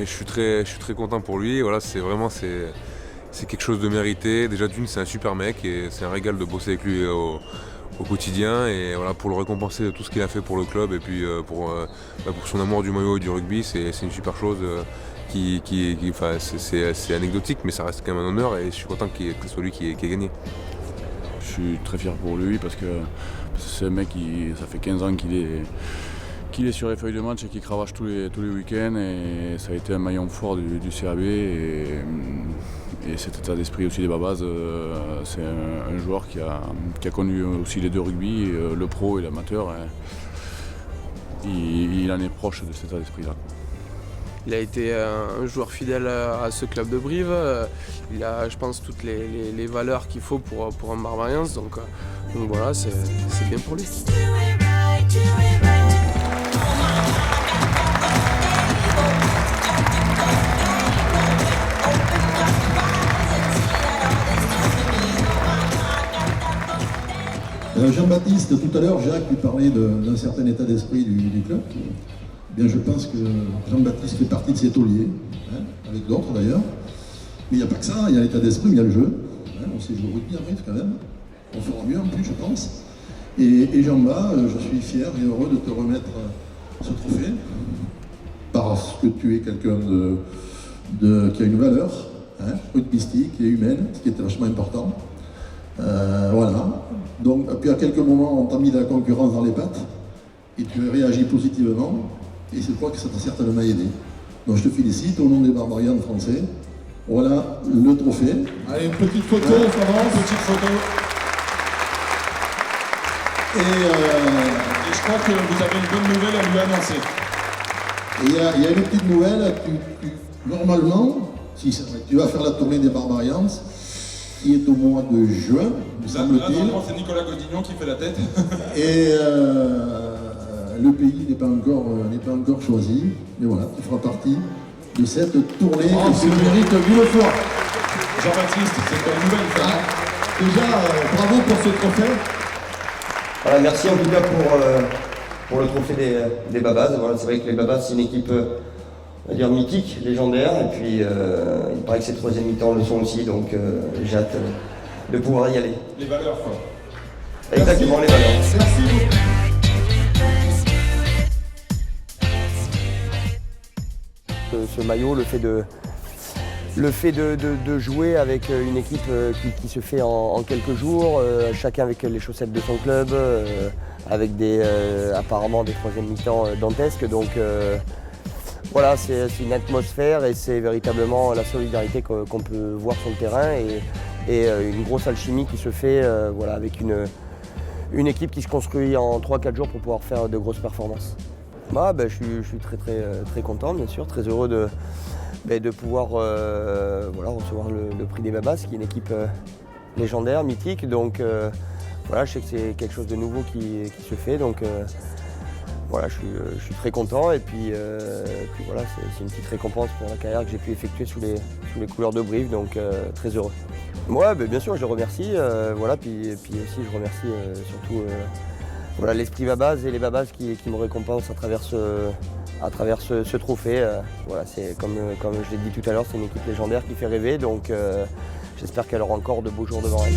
je suis très content pour lui. Voilà, c'est quelque chose de mérité. Déjà d'une, c'est un super mec et c'est un régal de bosser avec lui au quotidien. Et voilà, pour le récompenser de tout ce qu'il a fait pour le club et puis pour son amour du maillot et du rugby, c'est une super chose. C'est anecdotique, mais ça reste quand même un honneur et je suis content que ce soit lui qui ait gagné. Je suis très fier pour lui parce que c'est un mec ça fait 15 ans qu'il est sur les feuilles de match et qu'il cravache tous les week-ends, et ça a été un maillon fort du CAB, et cet état d'esprit aussi des Babas, c'est un joueur qui a connu aussi les deux rugby, le pro et l'amateur. Il en est proche de cet état d'esprit-là. Il a été un joueur fidèle à ce club de Brive. Il a, je pense, toutes les valeurs qu'il faut pour un Barbarians. Donc voilà, c'est bien pour lui. Jean-Baptiste, tout à l'heure, Jacques lui parlait d'un certain état d'esprit du club. Bien, je pense que Jean-Baptiste fait partie de ces tauliers, avec d'autres d'ailleurs. Mais il n'y a pas que ça, il y a l'état d'esprit, il y a le jeu. On sait jouer au rugby en Brive quand même. On fera mieux en plus, je pense. Et Jean-Bas, je suis fier et heureux de te remettre ce trophée, parce que tu es quelqu'un qui a une valeur rugbystique et humaine, ce qui est vachement important. Voilà. Donc, puis à quelques moments, on t'a mis de la concurrence dans les pattes et tu as réagi positivement, et je crois que ça t'a certainement aidé. Donc je te félicite au nom des Barbarians français. Voilà le trophée. Allez, une petite photo, Florence. Petite photo. Et je crois que vous avez une bonne nouvelle à lui annoncer. Et il y a une petite nouvelle. Normalement, si tu vas faire la tournée des Barbarians, qui est au mois de juin, me semble-t-il. Normalement, c'est Nicolas Godignon qui fait la tête. Et le pays n'est pas encore choisi. Mais voilà, tu feras partie de cette tournée qui se mérite mille fois. Jean-Baptiste, c'est pas une nouvelle, ça. Déjà, bravo pour ce trophée. Voilà, merci en tout cas pour le trophée des Babas. Voilà, c'est vrai que les Babas, c'est une équipe on va dire mythique, légendaire, et puis il paraît que ces troisième mi-temps le sont aussi, donc j'ai hâte de pouvoir y aller. Les valeurs, quoi. Exactement, les valeurs. Merci beaucoup. Ce maillot, le fait de jouer avec une équipe qui se fait en quelques jours, chacun avec les chaussettes de son club, avec apparemment des troisième mi-temps dantesques. Donc voilà, c'est une atmosphère et c'est véritablement la solidarité qu'on peut voir sur le terrain, et une grosse alchimie qui se fait voilà, avec une équipe qui se construit en 3-4 jours pour pouvoir faire de grosses performances. Je suis très content, bien sûr, très heureux de pouvoir recevoir le prix des Babas, qui est une équipe légendaire, mythique. Donc voilà, je sais que c'est quelque chose de nouveau qui se fait. Donc voilà, je suis très content, et puis voilà, c'est une petite récompense pour la carrière que j'ai pu effectuer sous les couleurs de Brive, donc très heureux. Ouais, bien sûr, je le remercie, voilà, puis aussi je remercie surtout voilà, l'esprit Babas et les Babas qui me récompensent à travers ce trophée. Voilà, c'est comme je l'ai dit tout à l'heure, c'est une équipe légendaire qui fait rêver, donc j'espère qu'elle aura encore de beaux jours devant elle.